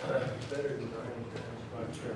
Better than I'm sure.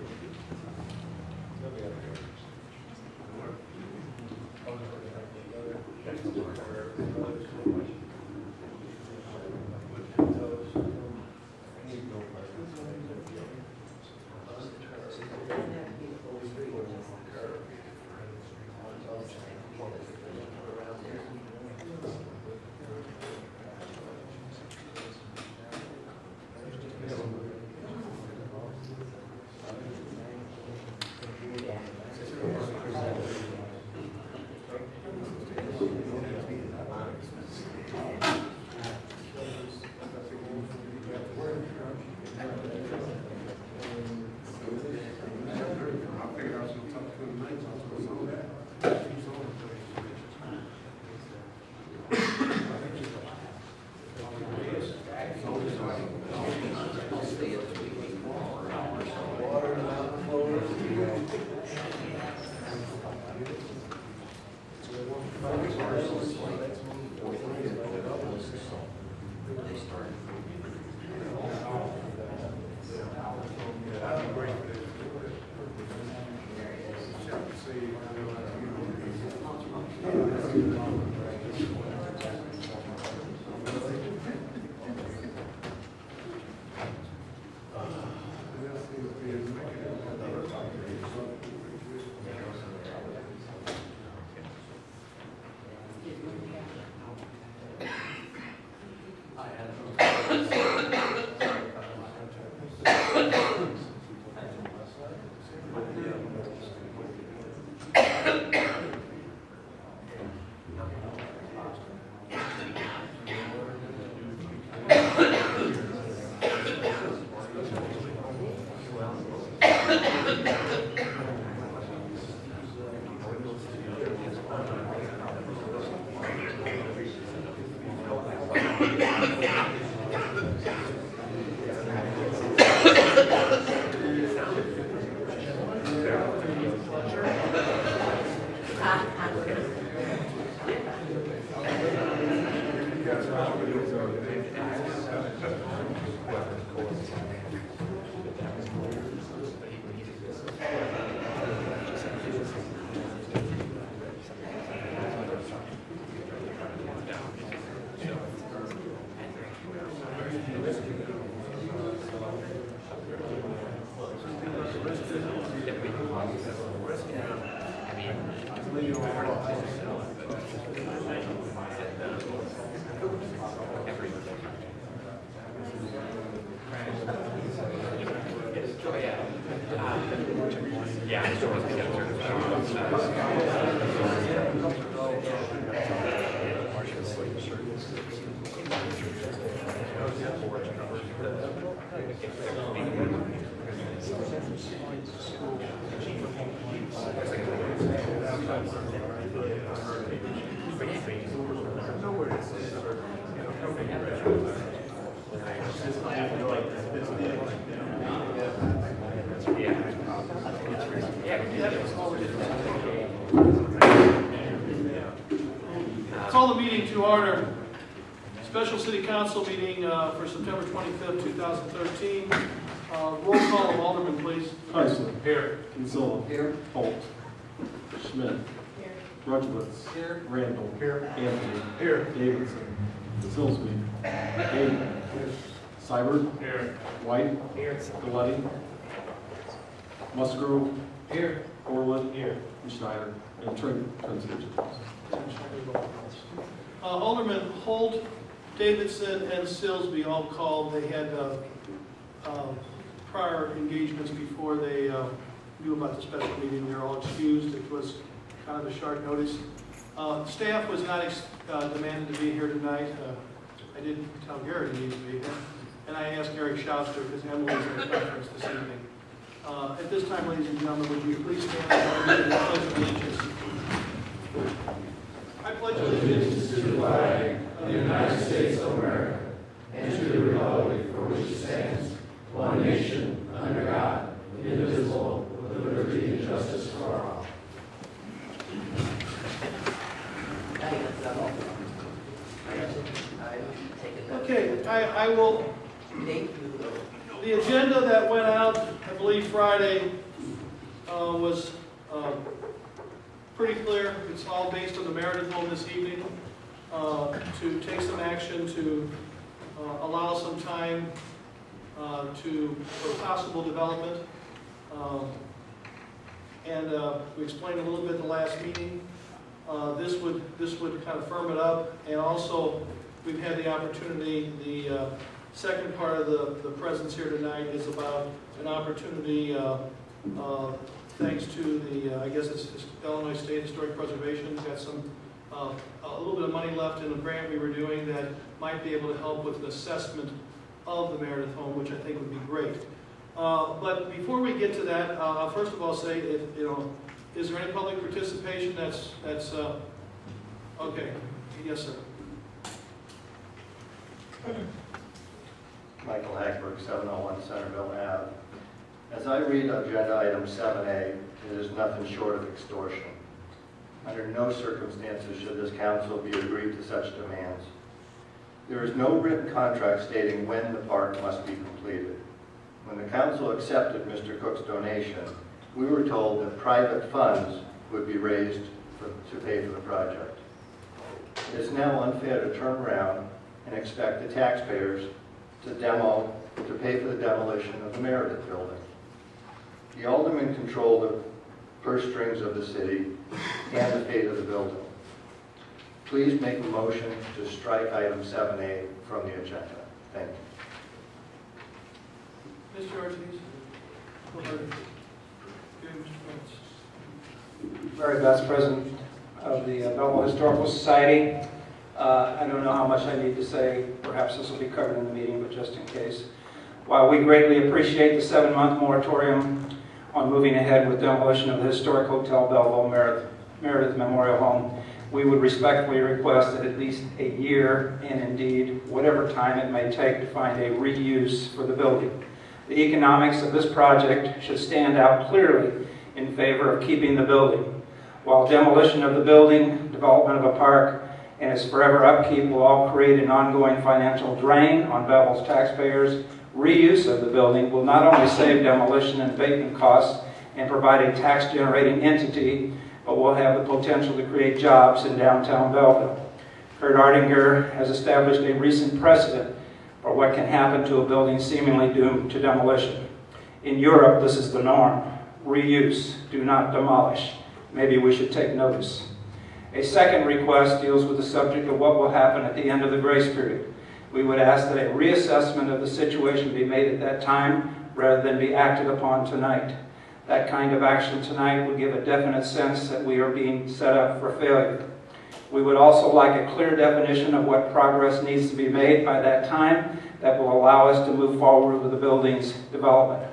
Call the meeting to order. Special City Council meeting for September 25th, 2013. Roll call of Alderman, please. Heisler. Here. Kinsella. Here. Holt. Schmidt. Here. Rudowitz. Here. Randall. Here. Anthony. Here. Davidson. Silsby. Hayden. Seibert. Here. White. Here. Galletti. Musgrove. Here. Orland. Here. And Schneider. And Transition. Alderman Holt, Davidson, and Silsby all called. They had prior engagements before they knew about the special meeting. They're all excused. It was kind of a short notice. Staff was not demanded to be here tonight. I didn't tell Gary he needs to be here. And I asked Gary Schauster because Emily's in a conference this evening. At this time, ladies and gentlemen, would you please stand and I pledge allegiance? I pledge allegiance to the flag of the United States of America and to the republic for which it stands, one nation, under God, indivisible, with liberty and justice for all. Okay, I will. The agenda that went out, I believe Friday, was pretty clear. It's all based on the Meredith Home this evening, to take some action to allow some time for possible development. And we explained a little bit in the last meeting. This would kind of firm it up, and also we've had the opportunity. The second part of the presence here tonight is about an opportunity, thanks to the I guess it's Illinois State Historic Preservation. Got some a little bit of money left in a grant we were doing that might be able to help with an assessment of the Meredith Home, which I think would be great. But before we get to that, I'll first of all say, is there any public participation that's okay? Yes, sir. Michael Hagberg, 701 Centerville Ave. As I read agenda item 7A, it is nothing short of extortion. Under no circumstances should this council be agreed to such demands. There is no written contract stating when the park must be completed. When the council accepted Mr. Cook's donation, we were told that private funds would be raised to pay for the project. It is now unfair to turn around and expect the taxpayers to pay for the demolition of the Meredith building. The aldermen control the purse strings of the city and the fate of the building. Please make a motion to strike item 7A from the agenda. Thank you. Mr. Ortiz? Go ahead. Okay, Mr. Prince. Very best president of the Belleville Historical Society. I don't know how much I need to say. Perhaps this will be covered in the meeting, but just in case. While we greatly appreciate the 7-month moratorium on moving ahead with demolition of the historic Hotel Belleville Meredith Memorial Home, we would respectfully request that at least a year, and indeed whatever time it may take, to find a reuse for the building. The economics of this project should stand out clearly in favor of keeping the building. While demolition of the building, development of a park, and its forever upkeep will all create an ongoing financial drain on Belleville's taxpayers, reuse of the building will not only save demolition and abatement costs and provide a tax-generating entity, but will have the potential to create jobs in downtown Belleville. Kurt Ardinger has established a recent precedent for what can happen to a building seemingly doomed to demolition. In Europe, this is the norm. Reuse, do not demolish. Maybe we should take notice. A second request deals with the subject of what will happen at the end of the grace period. We would ask that a reassessment of the situation be made at that time rather than be acted upon tonight. That kind of action tonight would give a definite sense that we are being set up for failure. We would also like a clear definition of what progress needs to be made by that time that will allow us to move forward with the building's development.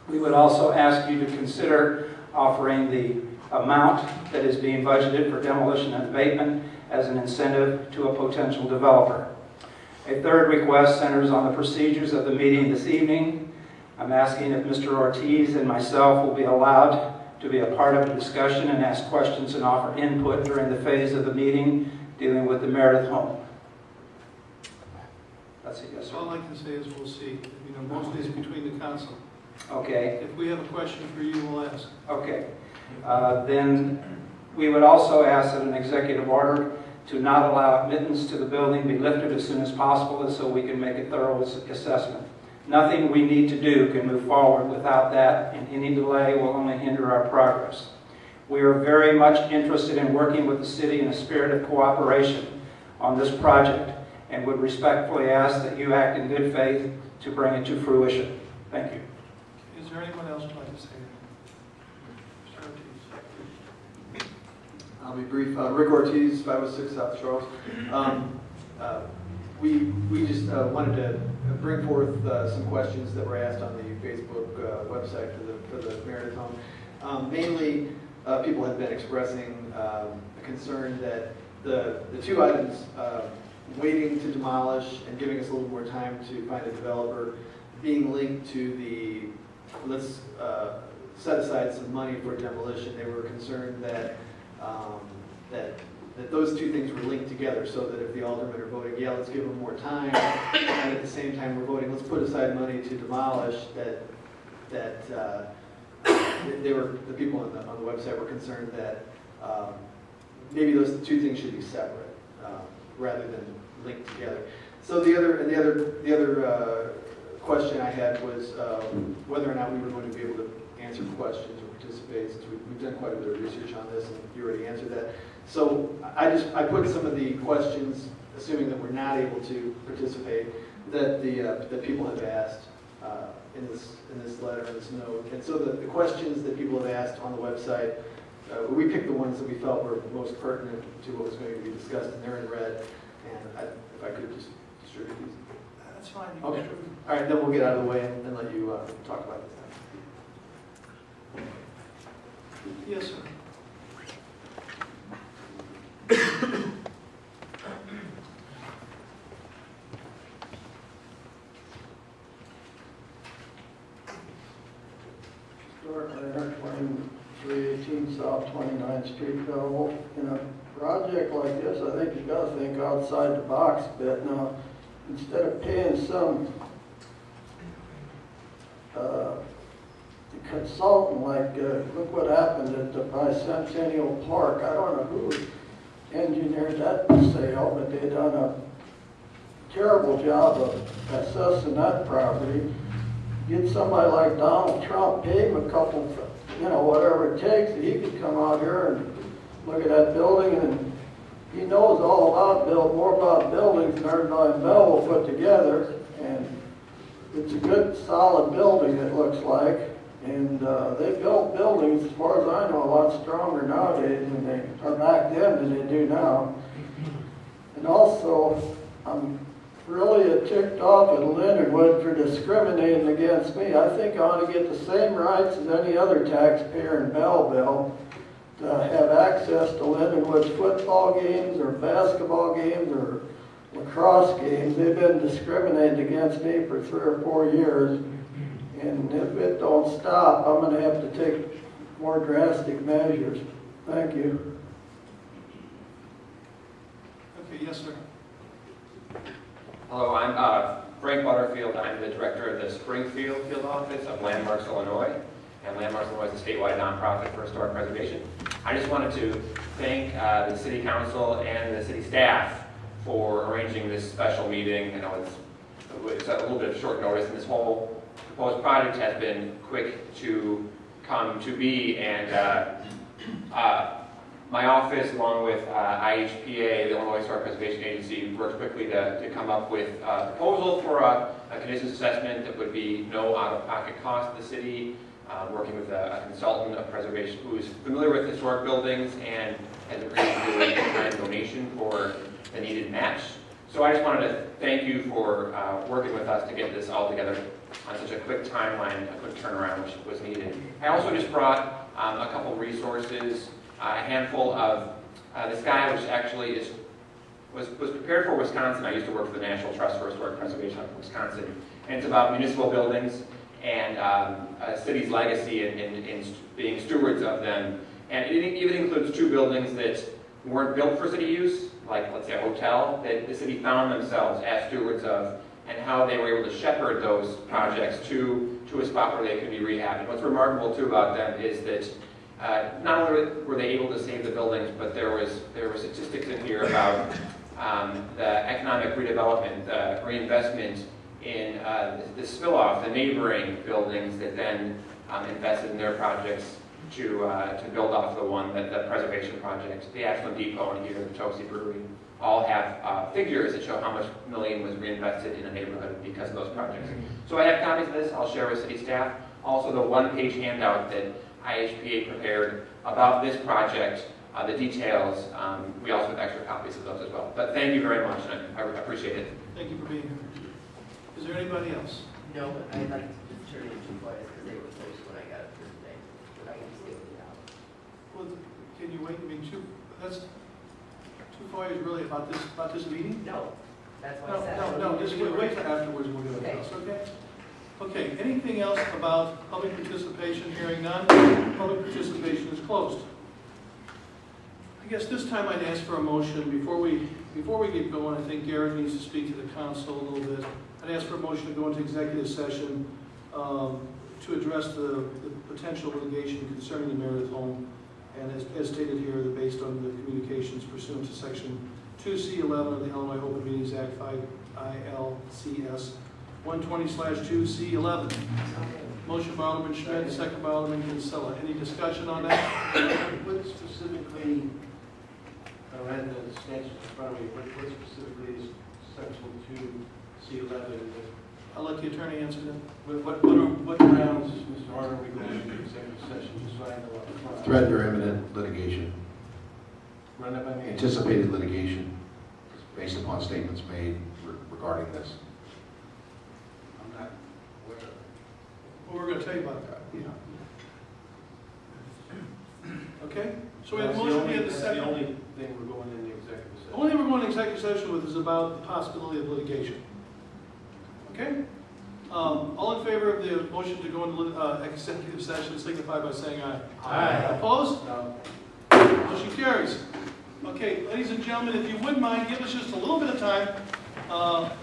We would also ask you to consider offering the amount that is being budgeted for demolition and abatement as an incentive to a potential developer. A third request centers on the procedures of the meeting this evening. I'm asking if Mr. Ortiz and myself will be allowed to be a part of the discussion and ask questions and offer input during the phase of the meeting dealing with the Meredith Home. That's a yes, sir. All I can say is we'll see. Mostly it's between the council. Okay. If we have a question for you, we'll ask. Okay. Then we would also ask that an executive order to not allow admittance to the building be lifted as soon as possible so we can make a thorough assessment. Nothing we need to do can move forward without that, and any delay will only hinder our progress. We are very much interested in working with the city in a spirit of cooperation on this project and would respectfully ask that you act in good faith to bring it to fruition. Thank you. Is there anyone else who'd like to say anything? Mr. Ortiz. I'll be brief. Rick Ortiz, 506 South Charles. We just wanted to bring forth some questions that were asked on the Facebook website for the Meredith Home. Mainly, people have been expressing a concern that the two items, waiting to demolish and giving us a little more time to find a developer, being linked to the let's set aside some money for demolition. They were concerned that that that those two things were linked together, so that if the aldermen are voting, yeah, let's give them more time, and at the same time we're voting, let's put aside money to demolish, the people on the website were concerned that maybe those two things should be separate rather than linked together. So the other question I had was whether or not we were going to be able to answer questions or participate, since we've done quite a bit of research on this, and you already answered that. So I put some of the questions, assuming that we're not able to participate, that people have asked in this letter, in this note. And so the questions that people have asked on the website, we picked the ones that we felt were most pertinent to what was going to be discussed, and they're in red. And if I could just distribute these. That's fine. Okay. All right, then we'll get out of the way and let you talk about this. Yes, sir. Historic Manor, 2318 South 29th Street, Belleville. In a project like this, I think you got to think outside the box a bit. Now, instead of paying some consultant, like look what happened at the Bicentennial Park. I don't know who engineered that sale, but they done a terrible job of assessing that property. Get somebody like Donald Trump, pay him a couple, whatever it takes, that he could come out here and look at that building, and he knows all about more about buildings than everybody in Belleville put together. And it's a good, solid building, it looks like. And they built buildings, as far as I know, a lot stronger nowadays than they are back then than they do now. And also, I'm really ticked off at Lindenwood for discriminating against me. I think I ought to get the same rights as any other taxpayer in Belleville to have access to Lindenwood's football games or basketball games or lacrosse games. They've been discriminating against me for 3 or 4 years. And if it don't stop, I'm going to have to take more drastic measures. Thank you. Okay, yes, sir. Hello, I'm Frank Butterfield. I'm the director of the Springfield Field Office of Landmarks Illinois. And Landmarks Illinois is a statewide nonprofit for historic preservation. I just wanted to thank the City Council and the City staff for arranging this special meeting. I know it's a little bit of short notice, and this whole proposed project has been quick to come to be, and my office, along with IHPA, the Illinois Historic Preservation Agency, worked quickly to come up with a proposal for a conditions assessment that would be no out-of-pocket cost to the city, working with a consultant of preservation who is familiar with historic buildings and has agreed to do a kind donation for the needed match. So I just wanted to thank you for working with us to get this all together on such a quick timeline, a quick turnaround, which was needed. I also just brought a couple resources, a handful of this guy, which actually was prepared for Wisconsin. I used to work for the National Trust for Historic Preservation of Wisconsin, and it's about municipal buildings and a city's legacy in being stewards of them. And it even includes 2 buildings that weren't built for city use, like let's say a hotel, that the city found themselves as stewards of, and how they were able to shepherd those projects to a spot where they could be rehabbed. And what's remarkable too about them is that not only were they able to save the buildings, but there were statistics in here about the economic redevelopment, the reinvestment in the spill-off, the neighboring buildings that then invested in their projects to build off the one, the preservation project, the Ashland Depot and here, the Tosi Brewery, all have figures that show how much million was reinvested in a neighborhood because of those projects. So I have copies of this I'll share with city staff. Also the one-page handout that IHPA prepared about this project, the details. We also have extra copies of those as well. But thank you very much, and I appreciate it. Thank you for being here. Is there anybody else? No, but I'd like to just turn in 2 flyers because they were close when I got it for today. But I can stay with you out. Well, can you wait? I mean, that's 2 flyers really about this meeting? No, that's what I said. No, just wait till afterwards. We'll do it. Okay. Okay. Okay. Anything else about public participation? Hearing none. Public participation is closed. I guess this time I'd ask for a motion, before we get going, I think Garrett needs to speak to the council a little bit. I'd ask for a motion to go into executive session to address the potential litigation concerning the Meredith Home, and as stated here, based on the communications pursuant to section 2C11 of the Illinois Open Meetings Act 5 ILCS 120/2C11. Motion by Alderman Schmidt, second by Alderman Kinsella. Any discussion on that? What specifically, I don't have the statute in front of me, what specifically is section 2C11? I'll let the attorney answer that. What grounds, Mr. Harder, are we going into executive session, just so I know up front? Threatened or imminent litigation, Run that by me. anticipated litigation based upon statements made regarding this. I'm not aware of it. Well, we're going to tell you about that. Yeah. Okay? So we have a That's motion, we have the that's second. the only thing we're going into executive The session. only thing we're going to executive session with is about the possibility of litigation. Okay? All in favor of the motion to go into executive session, signify by saying aye. Aye. Opposed? No. Motion carries. Okay, ladies and gentlemen, if you wouldn't mind, give us just a little bit of time.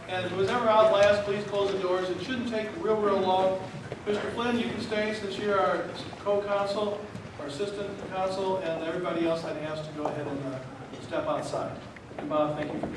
And if it was ever out last, please close the doors. It shouldn't take real long. Mr. Flynn, you can stay since you're our co-counsel, our assistant counsel, and everybody else I'd ask to go ahead and step outside. And Bob, thank you for the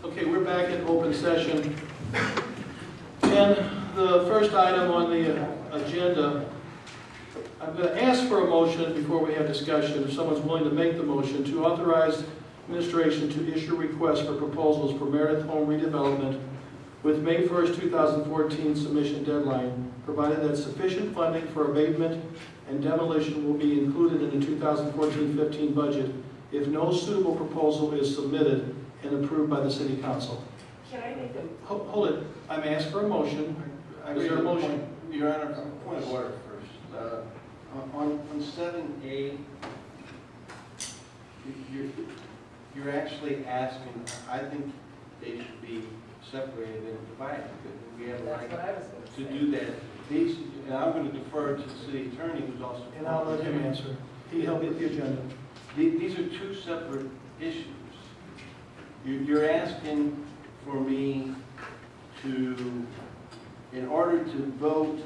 Okay, we're back in open session. And the first item on the agenda, I'm going to ask for a motion before we have discussion, if someone's willing to make the motion, to authorize administration to issue requests for proposals for Meredith Home redevelopment with May 1st, 2014 submission deadline, provided that sufficient funding for abatement and demolition will be included in the 2014-15 budget if no suitable proposal is submitted and approved by the City Council. Can I make a, Hold it. I'm asked for a motion. Is there a motion? Your Honor, point of order first. On 7A, you're actually asking, I think they should be separated and divided. We have a that's right what I was going to to say. do that. These, and I'm going to defer to the city attorney who's also. And I'll let him answer. He helped get the agenda. These are two separate issues. You're asking for me to, in order to vote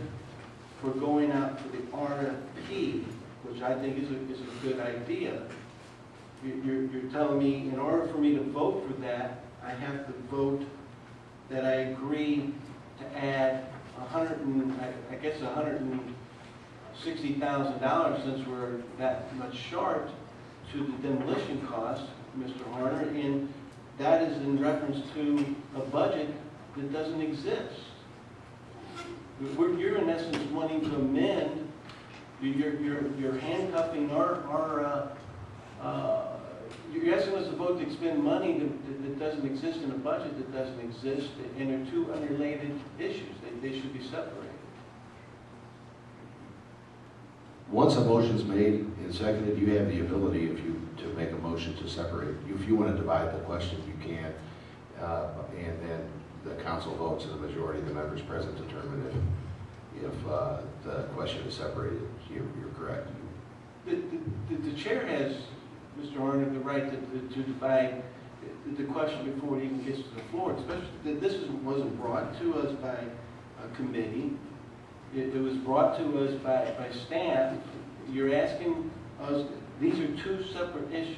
for going out for the RFP, which I think is a good idea, you're telling me in order for me to vote for that, I have to vote that I agree to add $160,000, since we're that much short, to the demolition cost, Mr. Harner, and that is in reference to a budget that doesn't exist. You're in essence wanting to amend, you're handcuffing you're asking us to vote to expend money that doesn't exist in a budget that doesn't exist, and they're two unrelated issues. They should be separated. Once a motion's made and seconded, you have the ability, to make a motion to separate. If you want to divide the question, you can, and then the council votes, and the majority of the members present determine if the question is separated. You're correct. The chair has, Mr. Harner, the right to divide the question before it even gets to the floor, especially that this wasn't brought to us by a committee. It was brought to us by staff. You're asking us, these are two separate issues.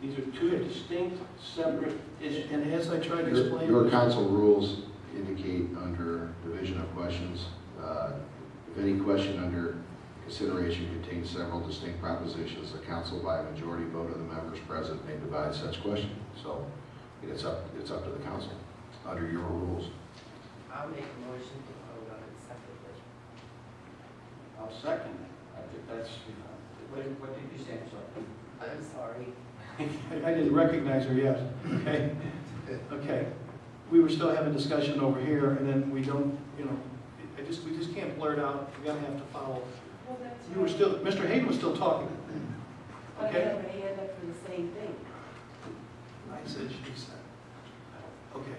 These are two distinct, separate issues. And as I tried to explain... Your council rules indicate under division of questions, if any question under consideration contains several distinct propositions, the council by a majority vote of the members present may divide such question. So it's up to the council under your rules. I'll make a motion to vote on it separately. I'll second it. I think that's, What did you say, I'm sorry? I'm sorry. I didn't recognize her yet, okay? Okay. We were still having discussion over here, and then we don't, you know, we just can't blurt out, we gotta have to follow. Well, that's You were still, Mr. Hayden was still talking. But I Okay? have a hand up for the same thing. I said, she said. Okay.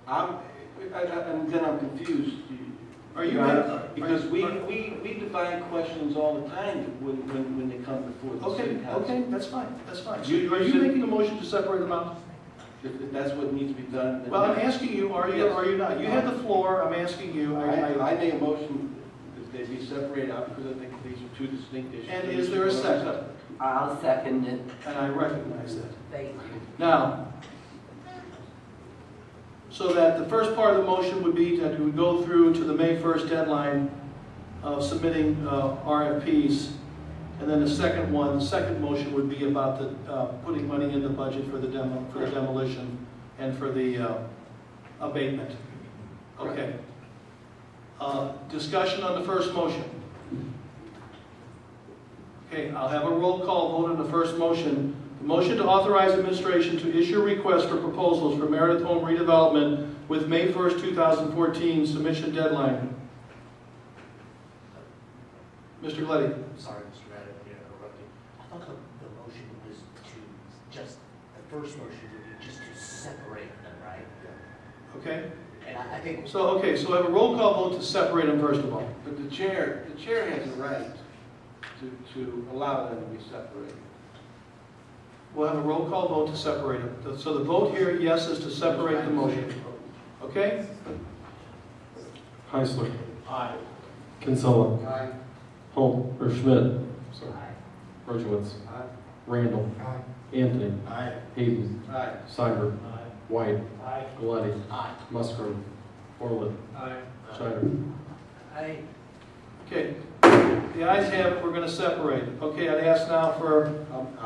And then I'm confused. Are you? Because we define questions all the time when they come before the Okay, city council. okay, that's fine, that's fine. So You are you said- making a motion to separate them out? If that's what needs to be done. then Well, I'm yes. asking you, are you or are you not? You have the floor, I'm asking you. I made a motion that they be separated out because I think these are two distinct issues. And is there a second? I'll second it. And I recognize that. Thank you. Now, so that the first part of the motion would be that we would go through to the May 1st deadline of submitting RFPs. And then the second motion would be about the putting money in the budget for the demolition and for the abatement. Okay. Discussion on the first motion. Okay, I'll have a roll call vote on the first motion. The motion to authorize administration to issue requests for proposals for Meredith Home redevelopment with May 1st, 2014 submission deadline. Mr. Gleddy. Sorry, Mr. Meredith, interrupting. I thought the motion was to just, the first motion would be just to separate them, right? Okay? And I think. So I have a roll call vote to separate them first of all. But the chair has a right to allow them to be separated. We'll have a roll call vote to separate them. So the vote here, yes, is to separate the motion. Okay? Heisler. Aye. Kinsella. Aye. Holt, or Schmidt. Aye. Rudowitz. Aye. Randall. Aye. Anthony. Aye. Hayden. Aye. Seibert. Aye. White. Aye. Galletti. Aye. Musgrove. Orland. Aye. Schneider. Aye. Okay. The ayes have it, we're going to separate. Okay, I'd ask now for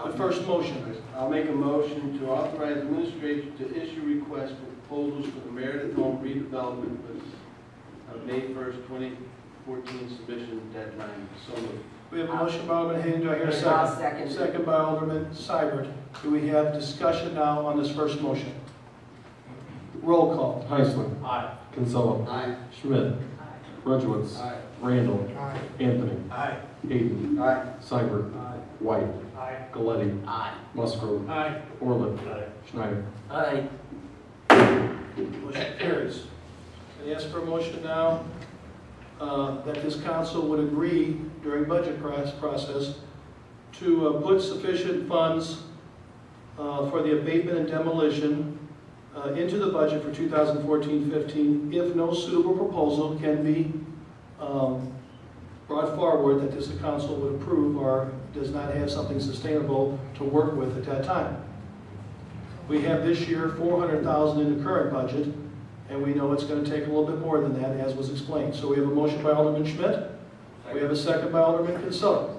the first motion. I'll make a motion to authorize administration to issue requests for proposals for the Meredith Home redevelopment with May 1st, 2014 submission deadline. So moved. We have a motion by Alderman Hayden. Do I hear a I'll second? second it. Second by Alderman Seibert. Do we have discussion now on this first motion? Roll call. Heisler. Aye. Kinsella. Aye. Schmidt. Rudowitz. Aye. Randall. Aye. Anthony. Aye. Hayden. Aye. Seibert. Aye. White. Aye. Galletti. Aye. Musgrove. Aye. Orland. Aye. Schneider. Aye. Motion carries. I ask for a motion now that this council would agree during budget process to put sufficient funds for the abatement and demolition into the budget for 2014-15 if no suitable proposal can be brought forward that this council would approve or does not have something sustainable to work with at that time. We have this year $400,000 in the current budget, and we know it's going to take a little bit more than that, as was explained. So we have a motion by Alderman Schmidt. We have a second by Alderman Kinsella.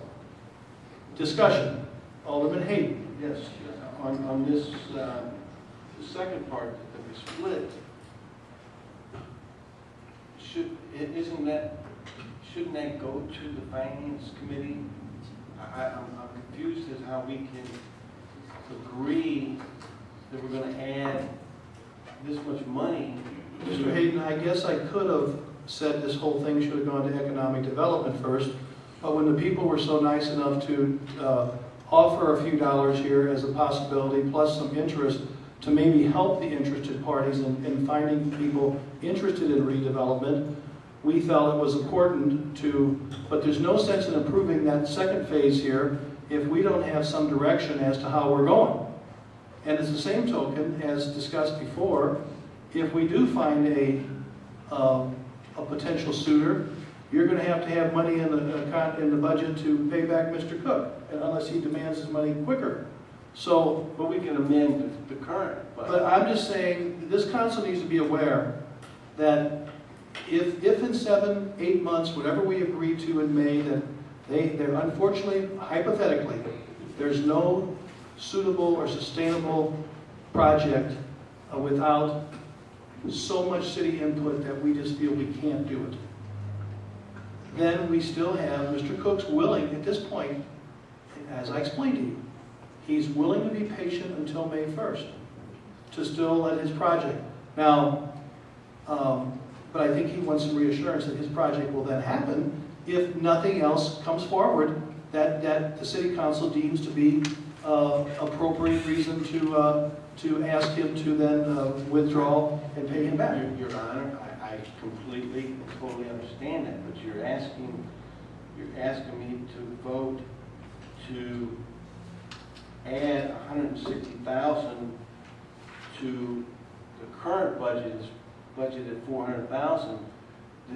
Discussion. Alderman Hayden. Yes, on this, the second part that we split, shouldn't that go to the Finance Committee? I'm confused as how we can agree that we're going to add this much money. Mr. Hayden, I guess I could have said this whole thing should have gone to economic development first, but when the people were so nice enough to offer a few dollars here as a possibility, plus some interest to maybe help the interested parties in finding people interested in redevelopment, we felt it was important to, but there's no sense in approving that second phase here if we don't have some direction as to how we're going. And it's the same token, as discussed before, if we do find a potential suitor, you're going to have money in the budget to pay back Mr. Cook, unless he demands his money quicker. So, but we can amend the current budget. but I'm just saying, this council needs to be aware that if in 7, 8 months, whatever we agree to in May, that they're unfortunately, hypothetically, there's no suitable or sustainable project without so much city input that we just feel we can't do it. then we still have Mr. Cook's willing, at this point, as I explained to you, he's willing to be patient until May 1st to still let his project. Now, but I think he wants some reassurance that his project will then happen if nothing else comes forward that the city council deems to be appropriate reason to ask him to then withdraw and pay him back. Your Honor, I completely and totally understand that, but you're asking me to vote to add $160,000 to the current budget, is budgeted $400,000.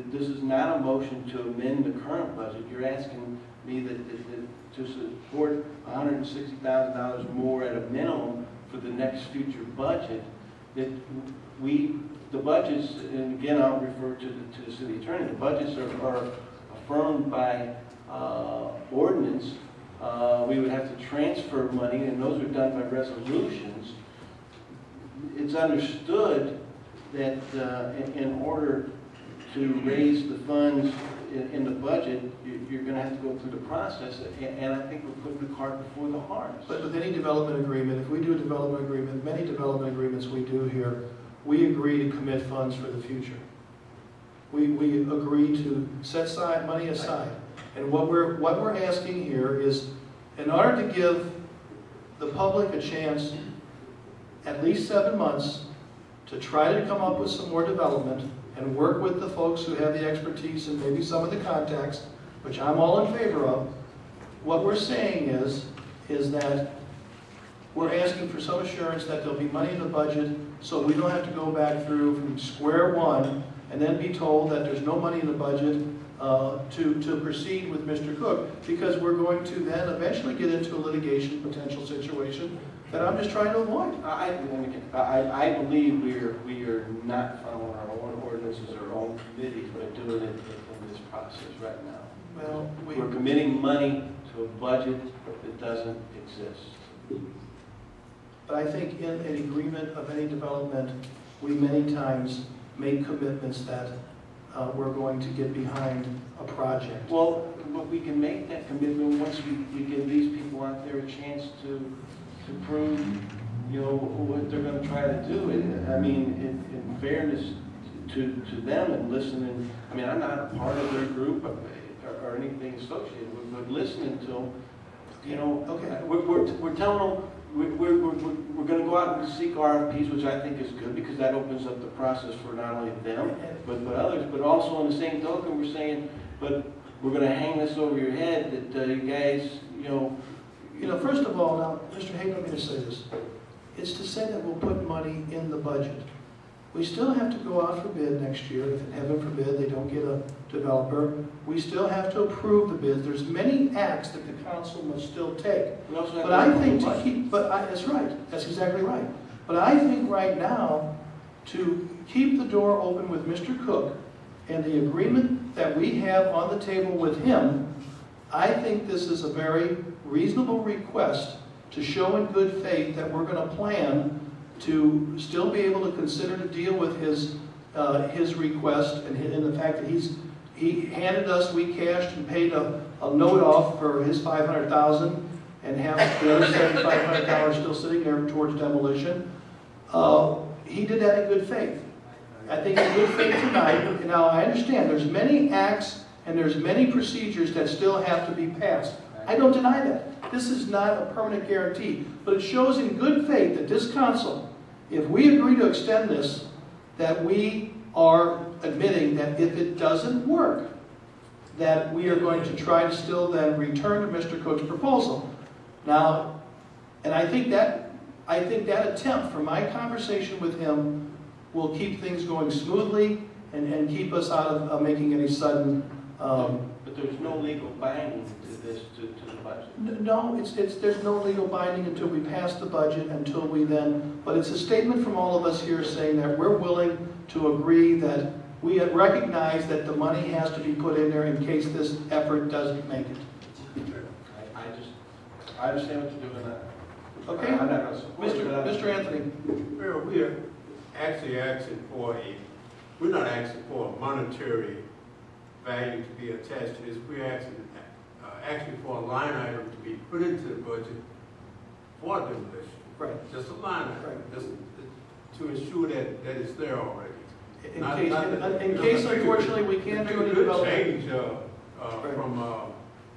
This is not a motion to amend the current budget. You're asking me to support $160,000 more at a minimum for the next future budget. That the budgets, and again I'll refer to the city attorney, the budgets are affirmed by ordinance. We would have to transfer money, and those are done by resolutions. It's understood that in order to raise the funds in the budget, you're going to have to go through the process, and I think we're putting the cart before the horse. But with any development agreement, if we do a development agreement, many development agreements we do here, we agree to commit funds for the future. We agree to set money aside. And what we're asking here is, in order to give the public a chance, at least 7 months, to try to come up with some more development and work with the folks who have the expertise and maybe some of the contacts, which I'm all in favor of. What we're saying is that we're asking for some assurance that there'll be money in the budget so we don't have to go back through from square one and then be told that there's no money in the budget to proceed with Mr. Cook, because we're going to then eventually get into a litigation potential situation that I'm just trying to avoid. I believe we are not following our own ordinances or our own committees by doing it in this process right now. Well, We're committing money to a budget that doesn't exist. But I think in an agreement of any development, we many times make commitments that we're going to get behind a project. Well, but we can make that commitment once we give these people out there a chance to prove, what they're going to try to do. And I mean, in fairness to them and listening, I mean, I'm not a part of their group or anything associated with, but listening to them, Okay. we're telling them we're going to go out and seek RFPs, which I think is good because that opens up the process for not only them but others. But also on the same token, we're saying, but we're going to hang this over your head that you guys, First of all, now, Mr. Hagan, let me just say this. It's to say that we'll put money in the budget. We still have to go out for bid next year. If, heaven forbid, they don't get a developer, we still have to approve the bids. There's many acts that the council must still take. we also have But to I approve think the to budget. keep, that's right. That's exactly right. But I think right now, to keep the door open with Mr. Cook and the agreement that we have on the table with him, I think this is a very reasonable request to show in good faith that we're going to plan to still be able to consider to deal with his request and the fact that he handed us, we cashed and paid a note off for his $500,000 and have the other $7,500 still sitting there towards demolition. He did that in good faith. I think in good faith tonight. Now I understand there's many acts and there's many procedures that still have to be passed. I don't deny that. This is not a permanent guarantee, but it shows in good faith that this council, if we agree to extend this, that we are admitting that if it doesn't work, that we are going to try to still then return to Mr. Cook's proposal. Now, and I think that attempt from my conversation with him will keep things going smoothly and keep us out of making any sudden. But there's no legal binding to this, to the budget. No, there's no legal binding until we pass the budget, but it's a statement from all of us here saying that we're willing to agree that we recognize that the money has to be put in there in case this effort doesn't make it. I understand what you're doing now. Okay? I'm not going to support it. Mr. Anthony. Well, we're actually asking for we're not asking for a monetary value to be attached to this. We're asking for a line item to be put into the budget for demolition. Right. Just a line item, Right. just to ensure that it's there already. In case, unfortunately, we can't do any development. Change from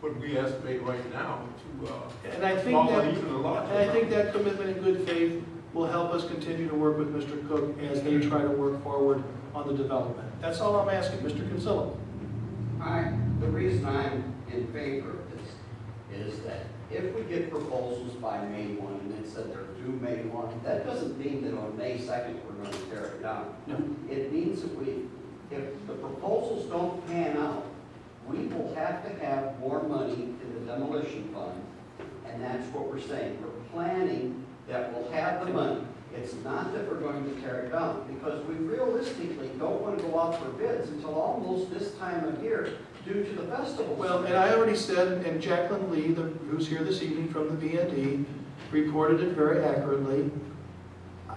what we estimate right now to And I think smaller, that, even a larger. and I think that commitment in good faith will help us continue to work with Mr. Cook as they try to work forward on the development. That's all I'm asking, Mr. Kinsella. The reason I'm in favor of this is that if we get proposals by May 1 and it said they're due May 1, that doesn't mean that on May 2nd we're going to tear it down. No. It means that if the proposals don't pan out, we will have to have more money in the demolition fund, and that's what we're saying. We're planning that we'll have the money. It's not that we're going to tear it down, because we realistically don't want to go out for bids until almost this time of year due to the festival. Well, and I already said, and Jacqueline Lee, who's here this evening from the BND, reported it very accurately.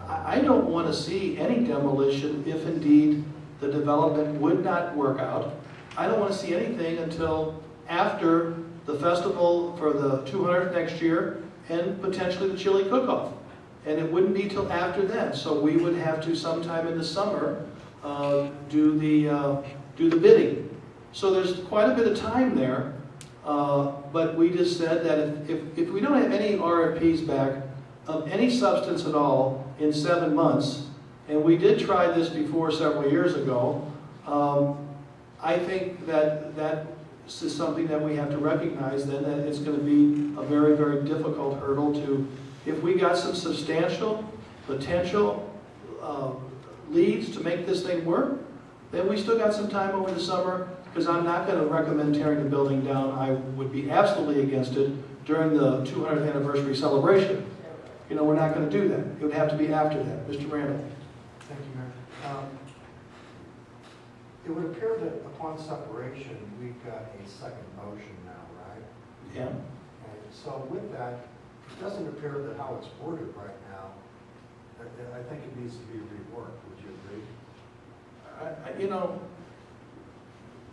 I don't want to see any demolition if indeed the development would not work out. I don't want to see anything until after the festival for the 200th next year and potentially the chili cook-off. And it wouldn't be till after then. So we would have to sometime in the summer do the bidding. So there's quite a bit of time there. But we just said that if we don't have any RFPs back of any substance at all in 7 months, and we did try this before several years ago, I think that is something that we have to recognize then, that it's going to be a very, very difficult hurdle to, if we got some substantial potential leads to make this thing work, then we still got some time over the summer, because I'm not going to recommend tearing the building down. I would be absolutely against it during the 200th anniversary celebration. You know, we're not going to do that. It would have to be after that. Mr. Randall. Thank you, Mayor. It would appear that upon separation, we've got a second motion now, right? Yeah. And so with that, it doesn't appear that how it's worded right now, I think it needs to be reworked. Would you agree? You know,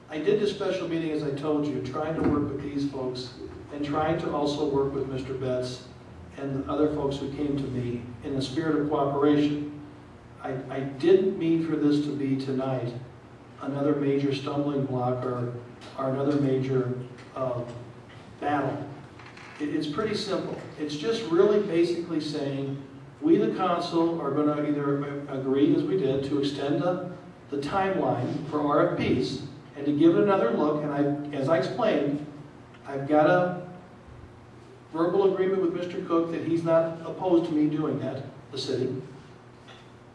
I did this special meeting, as I told you, trying to work with these folks and trying to also work with Mr. Betts and the other folks who came to me in a spirit of cooperation. I didn't mean for this to be tonight another major stumbling block or another major battle. It's pretty simple. It's just really basically saying we, the council, are going to either agree, as we did, to extend the timeline for RFPs and to give it another look. And as I explained, I've got a verbal agreement with Mr. Cook that he's not opposed to me doing that, the city.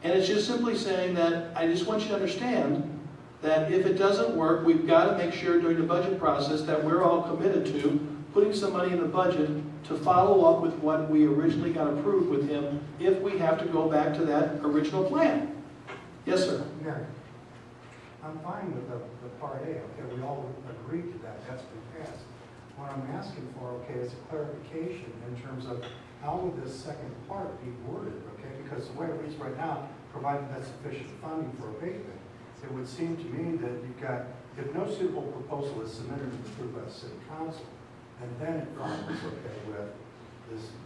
And it's just simply saying that I just want you to understand that if it doesn't work, we've got to make sure during the budget process that we're all committed to putting some money in the budget to follow up with what we originally got approved with him if we have to go back to that original plan. Yes, sir. Mary, I'm fine with the part A. Okay, we all agreed to that. That's been passed. What I'm asking for, okay, is a clarification in terms of how would this second part be worded, okay? Because the way it reads right now, provided that sufficient funding for abatement, it would seem to me that you've got, if no suitable proposal is submitted and approved by the city council, and then it follows, okay, with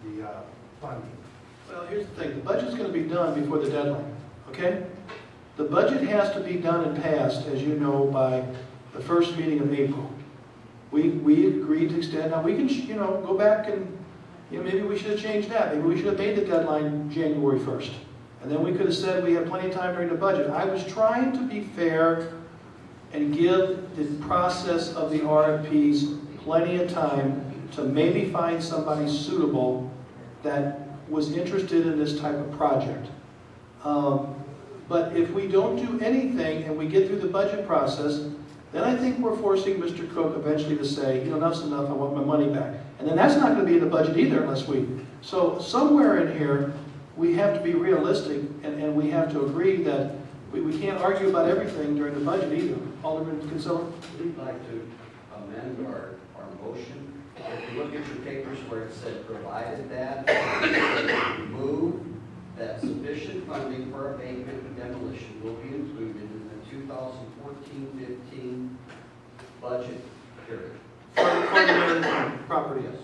the funding. Well, here's the thing. The budget's going to be done before the deadline, okay? The budget has to be done and passed, as you know, by the first meeting of April. We agreed to extend. Now, we can, go back and, maybe we should have changed that. Maybe we should have made the deadline January 1st. And then we could have said we had plenty of time during the budget. I was trying to be fair and give the process of the RFPs plenty of time to maybe find somebody suitable that was interested in this type of project. But if we don't do anything and we get through the budget process, then I think we're forcing Mr. Cook eventually to say, enough's enough, I want my money back. And then that's not going to be in the budget either unless so somewhere in here, we have to be realistic and we have to agree that we can't argue about everything during the budget either. Alderman Kinsella? We'd like to amend our motion. If you look at your papers where it said provided that, remove that sufficient funding for abatement and demolition will be included in the 2014-15 budget, period. For the Meredith Home property. Yes,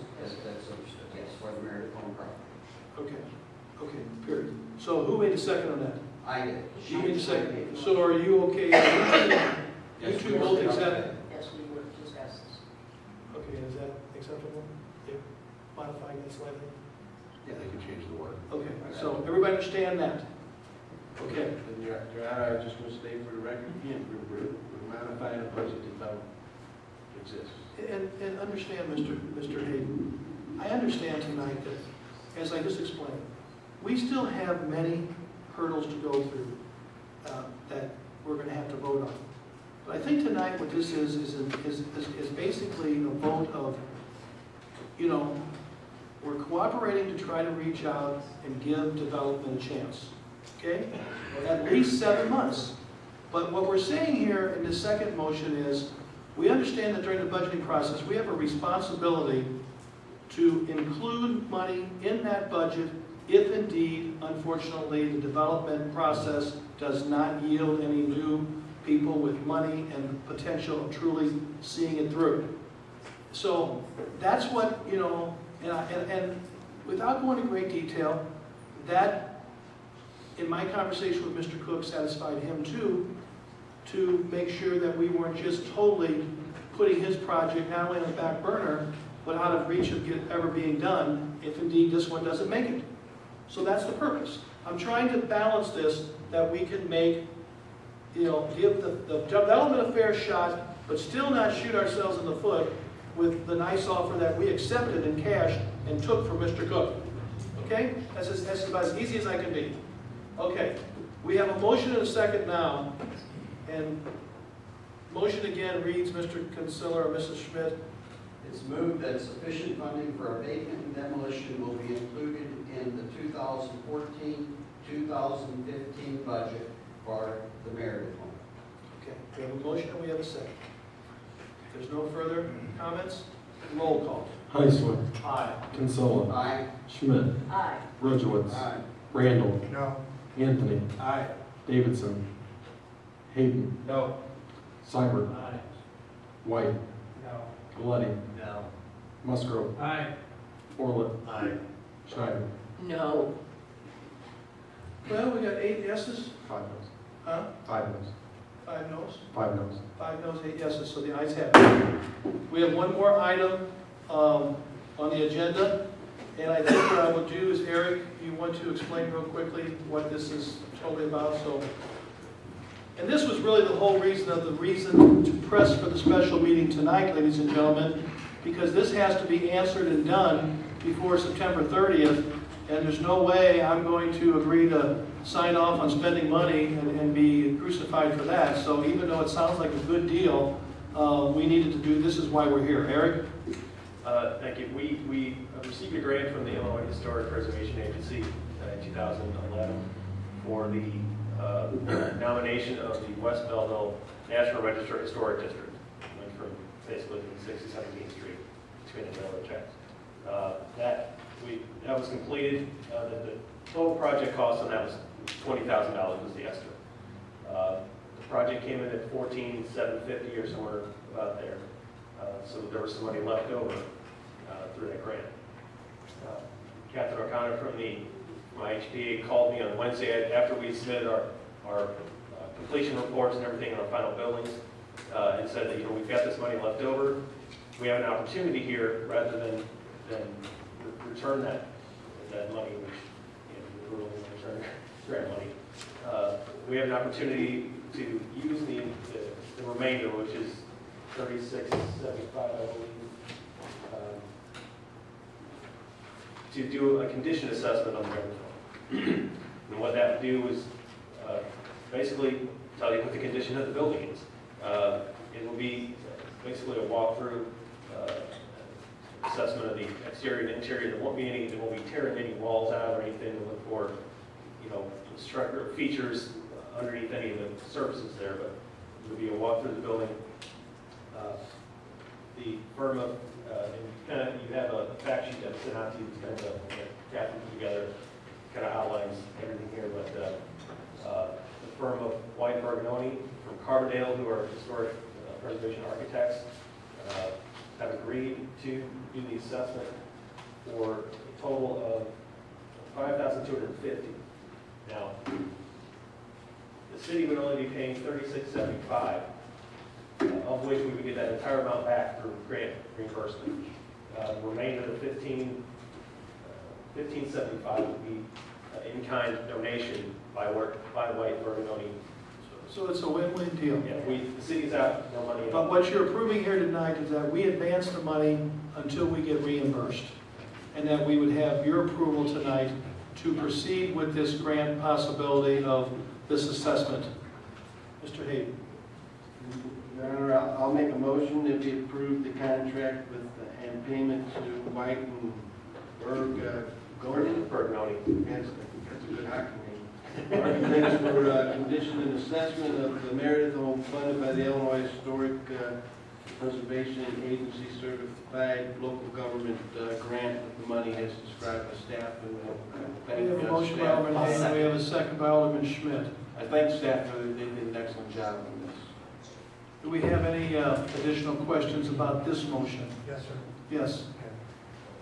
that's understood, yes, for the Meredith Home property. Okay, period. So who made the second on that? I did. You made the second. So are you okay? You two both accept? Yes, we were just asked this. Okay, is that acceptable? If modifying that slightly? Yeah, they can change the word. Okay, so everybody understand that? Okay. And Your Honor, I was just going to state for the record, again, we're modifying a budget that don't exist. And understand, Mr. Hayden, I understand tonight that, as I just explained, we still have many hurdles to go through that we're going to have to vote on. But I think tonight what this is basically a vote of, you know, we're cooperating to try to reach out and give development a chance, okay? At least 7 months. But what we're saying here in the second motion is, we understand that during the budgeting process, we have a responsibility to include money in that budget if indeed, unfortunately, the development process does not yield any new people with money and potential of truly seeing it through. So that's what, you know, and without going into great detail, that, in my conversation with Mr. Cook, satisfied him too, to make sure that we weren't just totally putting his project not only on the back burner, but out of reach of ever being done, if indeed this one doesn't make it. So that's the purpose. I'm trying to balance this, that we can make, you know, give the development a fair shot, but still not shoot ourselves in the foot with the nice offer that we accepted in cash and took from Mr. Cook. Okay? That's about as easy as I can be. Okay. We have a motion and a second now. And motion again reads, Mr. Kinsella or Mrs. Schmidt. It's moved that sufficient funding for abatement and demolition will be included in the 2014-2015 budget for the Meredith Home. Okay, we have a motion and we have a second. If there's no further comments, roll call. Heisler. Aye. Kinsella. Aye. Schmidt. Aye. Rudowitz. Aye. Randall. No. Anthony. Aye. Davidson. Hayden. No. Seibert. Aye. White. No. Galletti. No. Musgrove. Aye. Orlett. Aye. Schneider. No. Well, we got 8 yeses. 5 noes. Huh? 5 noes. 5 noes. 5 noes. 5 noes, 8 yeses, so the ayes have it. We have one more item on the agenda, and I think what I will do is, Eric, you want to explain real quickly what this is totally about? So, and this was really the whole reason to press for the special meeting tonight, ladies and gentlemen, because this has to be answered and done before September 30th, and there's no way I'm going to agree to sign off on spending money and be crucified for that. So even though it sounds like a good deal, we needed to do, this is why we're here. Eric? Thank you. We received a grant from the Illinois Historic Preservation Agency in 2011 for the nomination of the West Belleville National Register Historic District. It went from basically 60th, 17th Street between the railroad tracks. That was completed. The total project cost on that was $20,000 was the estimate. The project came in at $14,750 or somewhere about there. So there was some money left over through that grant. Captain O'Connor from my HPA called me on Wednesday after we submitted our completion reports and everything in our final buildings, and said that, you know, we've got this money left over. We have an opportunity here rather than return that money, which, you know, we really want to return grant money. We have an opportunity to use the remainder, which is $36.75, I believe, to do a condition assessment on the Meredith Home. And what that would do is basically tell you what the condition of the building is. It will be basically a walkthrough assessment of the exterior and interior. There won't be tearing any walls out or anything to look for, you know, structural features underneath any of the surfaces there, but it will be a walk through the building. The firm of, you have a fact sheet that's sent out to you, it's kind of Catherine put together, kind of outlines everything here, but the firm of White Berganoni from Carbondale, who are historic Preservation Architects have agreed to do the assessment for a total of $5,250. Now, the city would only be paying $36.75, of which we would get that entire amount back through grant reimbursement. The remainder of the $15.75 would be in-kind donation by White Bergamoni. So it's a win-win deal. Yeah, the city's out no money. But what you're approving here tonight is that we advance the money until we get reimbursed, and that we would have your approval tonight to proceed with this grant possibility of this assessment. Mr. Hayden. Your Honor, I'll make a motion that we approve the contract with, and payment to White and Bergamoni. That's a good hockey name. Architects for condition and assessment of the Meredith Home funded by the Illinois Historic Preservation Agency certified local government grant with the money as described by staff. And We have a motion by Alderman Hayden, we have a second by Alderman Schmidt. I thank staff for they did an excellent job on this. Do we have any additional questions about this motion? Yes, sir. Yes.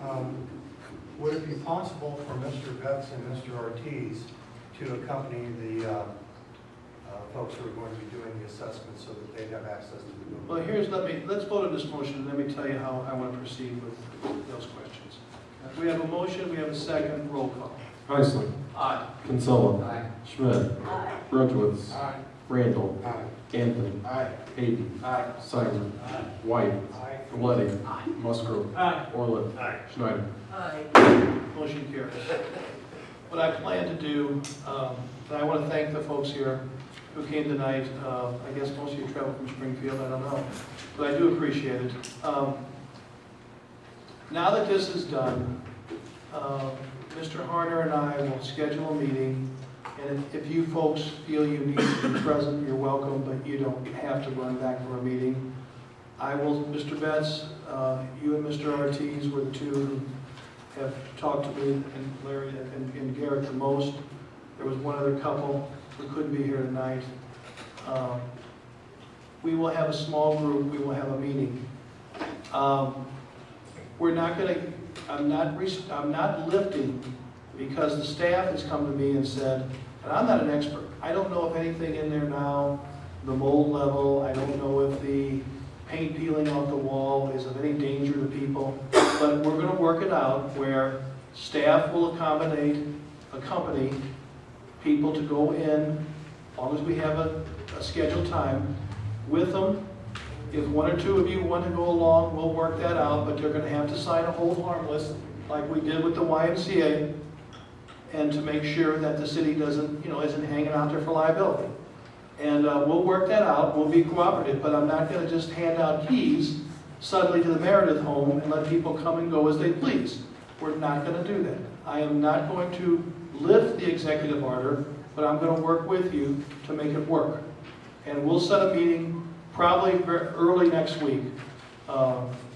Okay. Would it be possible for Mr. Betts and Mr. Ortiz to accompany the folks who are going to be doing the assessment so that they have access to the building? Well, let's vote on this motion, and let me tell you how I want to proceed with those questions. We have a motion, we have a second, roll call. Heisler. Aye. Kinsella. Aye. Schmidt. Aye. Rudowitz. Aye. Randall. Aye. Anthony. Aye. Hayden. Aye. Simon. Aye. White. Aye. Galletti. Aye. Musgrove. Aye. Orlett. Aye. Schneider. Aye. Motion carries. What I plan to do, and I want to thank the folks here who came tonight. I guess most of you traveled from Springfield, I don't know, but I do appreciate it. Now that this is done, Mr. Harner and I will schedule a meeting, and if you folks feel you need to be present, you're welcome, but you don't have to run back for a meeting. I will, Mr. Betts, you and Mr. Ortiz were the two who have talked to me, and Larry and Garrett the most. There was one other couple who couldn't be here tonight. We will have a small group, we will have a meeting. We're not going to, I'm not lifting, because the staff has come to me and said, and I'm not an expert, I don't know if anything in there now, the mold level, I don't know if the paint peeling off the wall is of any danger to people, but we're going to work it out where staff will accompany people to go in, as long as we have a scheduled time with them. If one or two of you want to go along, we'll work that out, but they're going to have to sign a hold harmless, like we did with the YMCA, and to make sure that the city doesn't, isn't hanging out there for liability. And we'll work that out, we'll be cooperative, but I'm not going to just hand out keys suddenly to the Meredith Home and let people come and go as they please. We're not going to do that. I am not going to lift the executive order, but I'm going to work with you to make it work. And we'll set a meeting probably early next week,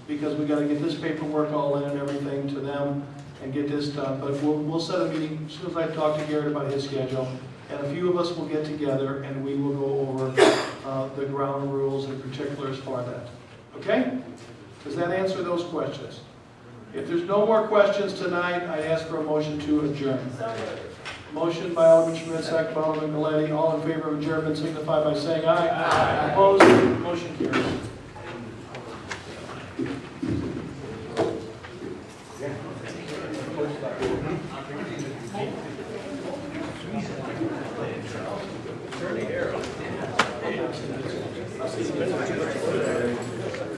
because we got to get this paperwork all in and everything to them and get this done. But we'll set a meeting as soon as I talk to Garrett about his schedule. And a few of us will get together and we will go over the ground rules and particulars for that. Okay? Does that answer those questions? If there's no more questions tonight, I'd ask for a motion to adjourn. Motion by Alderman Schmidt, second by Alderman Galletti. All in favor of adjournment signify by saying aye. Aye. Opposed? Motion carries. Turn the arrow.